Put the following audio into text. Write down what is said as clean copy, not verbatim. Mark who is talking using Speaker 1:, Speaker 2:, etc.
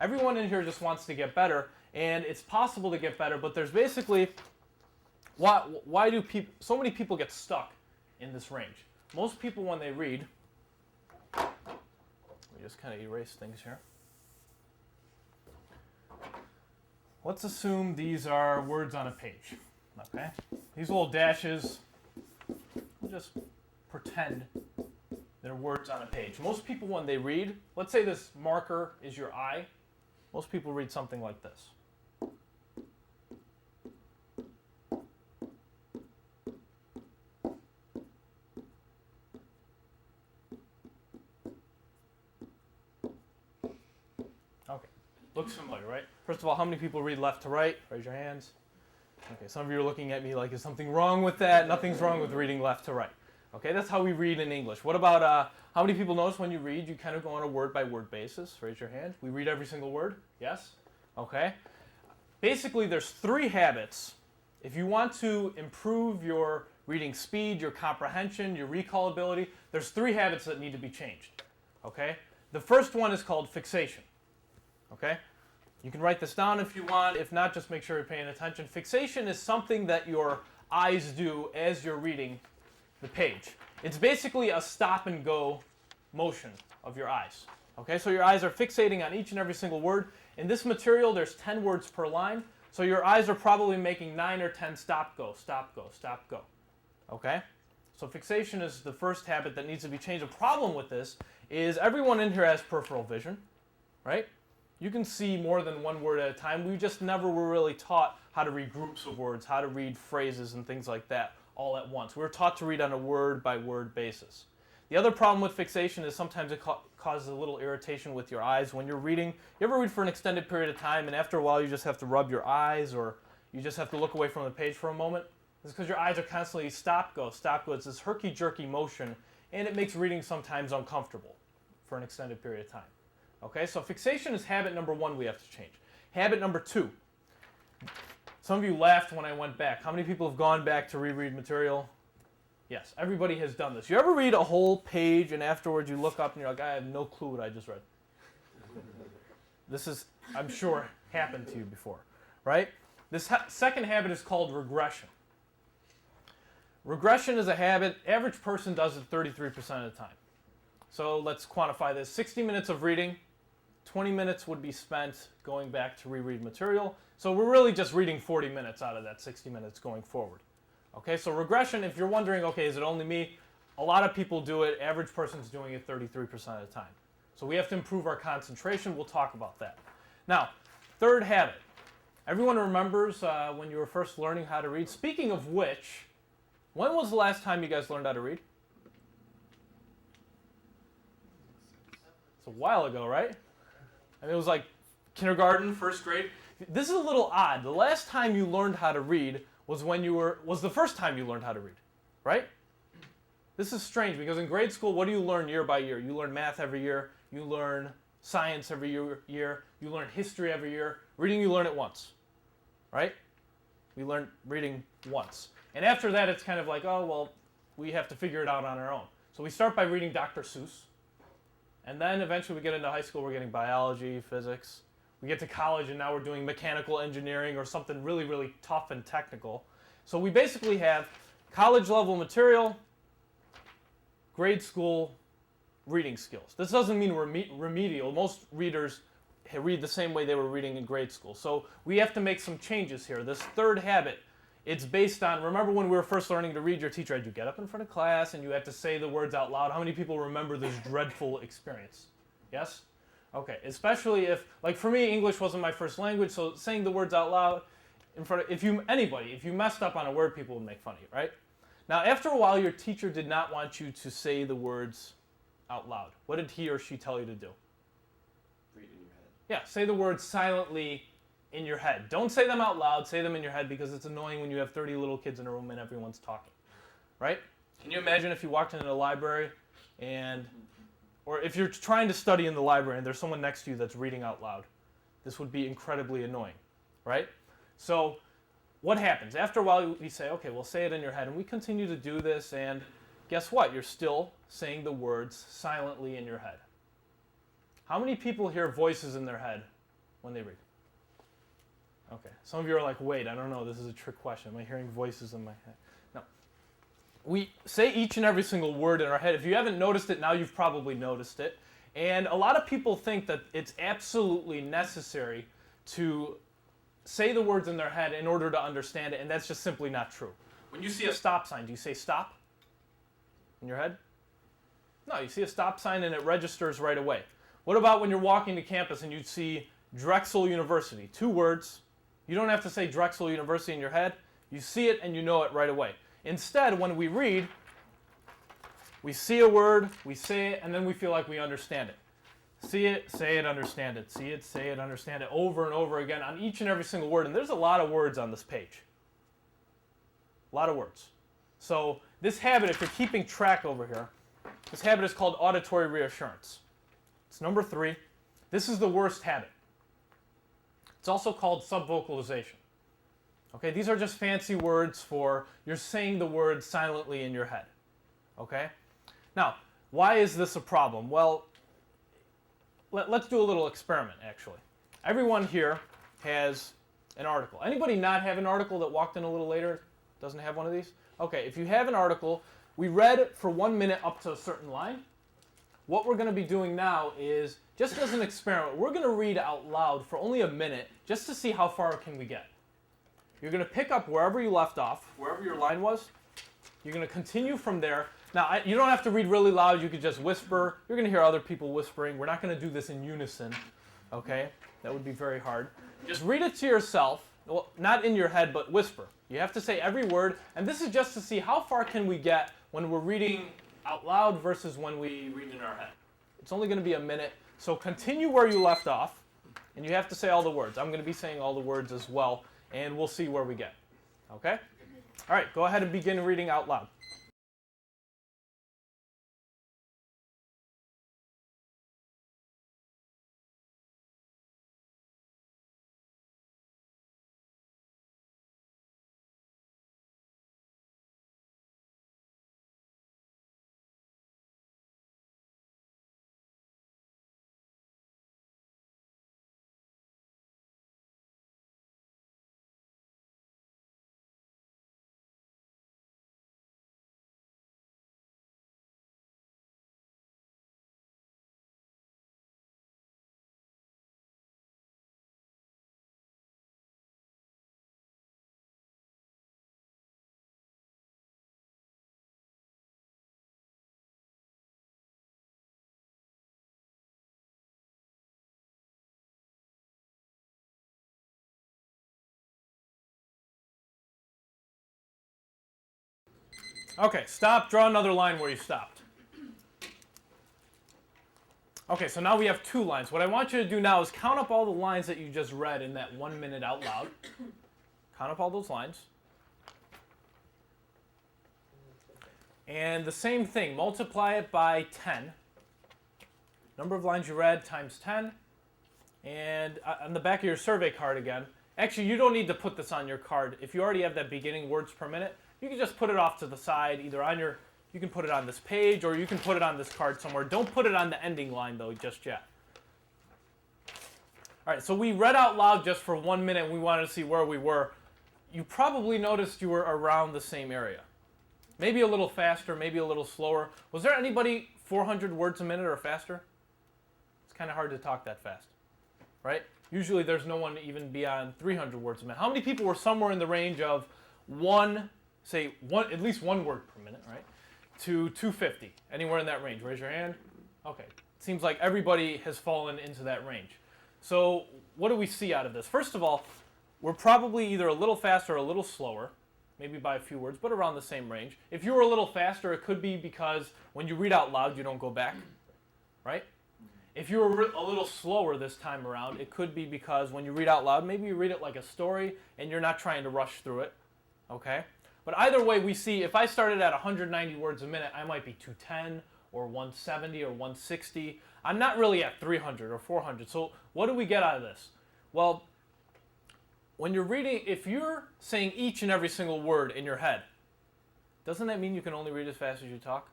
Speaker 1: Everyone in here just wants to get better, and it's possible to get better, but there's basically, why do so many people get stuck in this range? Most people when they read, let me just kind of erase things here. Let's assume these are words on a page, okay? These little dashes, we'll just pretend they're words on a page. Most people when they read, let's say this marker is your eye, most people read something like this. Okay, looks familiar, right? First of all, how many people read left to right? Raise your hands. Okay, some of you are looking at me like, is something wrong with that? Nothing's wrong with reading left to right. Okay, that's how we read in English. What about, how many people notice when you read, you kind of go on a word-by-word basis? Raise your hand. We read every single word? Yes? Okay. Basically, there's 3 habits. If you want to improve your reading speed, your comprehension, your recall ability, there's 3 habits that need to be changed. Okay? The first one is called fixation. Okay? You can write this down if you want. If not, just make sure you're paying attention. Fixation is something that your eyes do as you're reading the page. It's basically a stop and go motion of your eyes. Okay, so your eyes are fixating on each and every single word. In this material, there's 10 words per line, so your eyes are probably making 9 or 10 stop, go, stop, go, stop, go. Okay? So fixation is the first habit that needs to be changed. The problem with this is everyone in here has peripheral vision, right? You can see more than one word at a time. We just never were really taught how to read groups of words, how to read phrases and things like that all at once. We were taught to read on a word-by-word basis. The other problem with fixation is sometimes it causes a little irritation with your eyes. When you're reading, you ever read for an extended period of time and after a while you just have to rub your eyes or you just have to look away from the page for a moment? It's because your eyes are constantly stop, go, stop, go. It's this herky-jerky motion and it makes reading sometimes uncomfortable for an extended period of time. Okay, so fixation is habit number 1 we have to change. Habit number 2. Some of you laughed when I went back. How many people have gone back to reread material? Yes, everybody has done this. You ever read a whole page and afterwards you look up and you're like, I have no clue what I just read? This is, I'm sure, happened to you before, right? This second habit is called regression. Regression is a habit, average person does it 33% of the time. So let's quantify this. 60 minutes of reading, 20 minutes would be spent going back to reread material. So we're really just reading 40 minutes out of that 60 minutes going forward. Okay, so regression, if you're wondering, okay, is it only me? A lot of people do it. Average person's doing it 33% of the time. So we have to improve our concentration. We'll talk about that. Now, third habit. Everyone remembers when you were first learning how to read. Speaking of which, when was the last time you guys learned how to read? It's a while ago, right? I mean, it was like kindergarten, first grade. This is a little odd. The last time you learned how to read was the first time you learned how to read, right? This is strange because in grade school, what do you learn year by year? You learn math every year. You learn science every year. You learn history every year. Reading, you learn it once, right? We learn reading once. And after that, it's kind of like, oh, well, we have to figure it out on our own. So we start by reading Dr. Seuss. And then eventually we get into high school, we're getting biology, physics. We get to college and now we're doing mechanical engineering or something really, really tough and technical. So we basically have college level material, grade school reading skills. This doesn't mean remedial. Most readers read the same way they were reading in grade school. So we have to make some changes here. This third habit, it's based on, remember when we were first learning to read, your teacher had you get up in front of class and you had to say the words out loud. How many people remember this dreadful experience? Yes? Okay, especially if, like for me, English wasn't my first language, so saying the words out loud in front of, if you messed up on a word, people would make fun of you, right? Now, after a while, your teacher did not want you to say the words out loud. What did he or she tell you to do?
Speaker 2: Read in your head.
Speaker 1: Yeah, say the words silently in your head. Don't say them out loud, say them in your head because it's annoying when you have 30 little kids in a room and everyone's talking, right? Can you imagine if you walked into a library or if you're trying to study in the library and there's someone next to you that's reading out loud? This would be incredibly annoying, right? So what happens? After a while, we say, okay, we'll say it in your head, and we continue to do this, and guess what? You're still saying the words silently in your head. How many people hear voices in their head when they read? Okay. Some of you are like, wait, I don't know. This is a trick question. Am I hearing voices in my head? No. We say each and every single word in our head. If you haven't noticed it, now you've probably noticed it. And a lot of people think that it's absolutely necessary to say the words in their head in order to understand it, and that's just simply not true. When you see a stop sign, do you say stop in your head? No, you see a stop sign and it registers right away. What about when you're walking to campus and you see Drexel University? 2 words. You don't have to say Drexel University in your head. You see it and you know it right away. Instead, when we read, we see a word, we say it, and then we feel like we understand it. See it, say it, understand it. See it, say it, understand it, over and over again on each and every single word. And there's a lot of words on this page. A lot of words. So this habit, if you're keeping track over here, this habit is called auditory reassurance. It's number 3. This is the worst habit. It's also called subvocalization. Okay, these are just fancy words for you're saying the words silently in your head. Okay? Now, why is this a problem? Well, let's do a little experiment, actually. Everyone here has an article. Anybody not have an article that walked in a little later? Doesn't have one of these? Okay, if you have an article, we read for 1 minute up to a certain line. What we're going to be doing now is, just as an experiment, we're going to read out loud for only a minute just to see how far can we get. You're going to pick up wherever you left off, wherever your line was. You're going to continue from there. Now, you don't have to read really loud. You could just whisper. You're going to hear other people whispering. We're not going to do this in unison, okay? That would be very hard. Just read it to yourself. Well, not in your head, but whisper. You have to say every word, and this is just to see how far can we get when we're reading out loud versus when we read in our head. It's only going to be a minute, so continue where you left off, and you have to say all the words. I'm going to be saying all the words as well, and we'll see where we get, okay? All right, go ahead and begin reading out loud. Okay, stop, draw another line where you stopped. Okay, so now we have 2 lines. What I want you to do now is count up all the lines that you just read in that 1 minute out loud. Count up all those lines. And the same thing, multiply it by 10. Number of lines you read times 10. And on the back of your survey card again, actually you don't need to put this on your card. If you already have that beginning words per minute, you can just put it off to the side, either on your, you can put it on this page or you can put it on this card somewhere. Don't put it on the ending line though just yet. All right, so we read out loud just for 1 minute and we wanted to see where we were. You probably noticed you were around the same area. Maybe a little faster, maybe a little slower. Was there anybody 400 words a minute or faster? It's kind of hard to talk that fast, right? Usually there's no one even beyond 300 words a minute. How many people were somewhere in the range of at least one word per minute, right, to 250? Anywhere in that range? Raise your hand. Okay. It seems like everybody has fallen into that range. So what do we see out of this? First of all, we're probably either a little faster or a little slower, maybe by a few words, but around the same range. If you were a little faster, it could be because when you read out loud, you don't go back, right? If you were a little slower this time around, it could be because when you read out loud, maybe you read it like a story and you're not trying to rush through it, okay? But either way, we see if I started at 190 words a minute, I might be 210 or 170 or 160. I'm not really at 300 or 400. So what do we get out of this? Well, when you're reading, if you're saying each and every single word in your head, doesn't that mean you can only read as fast as you talk?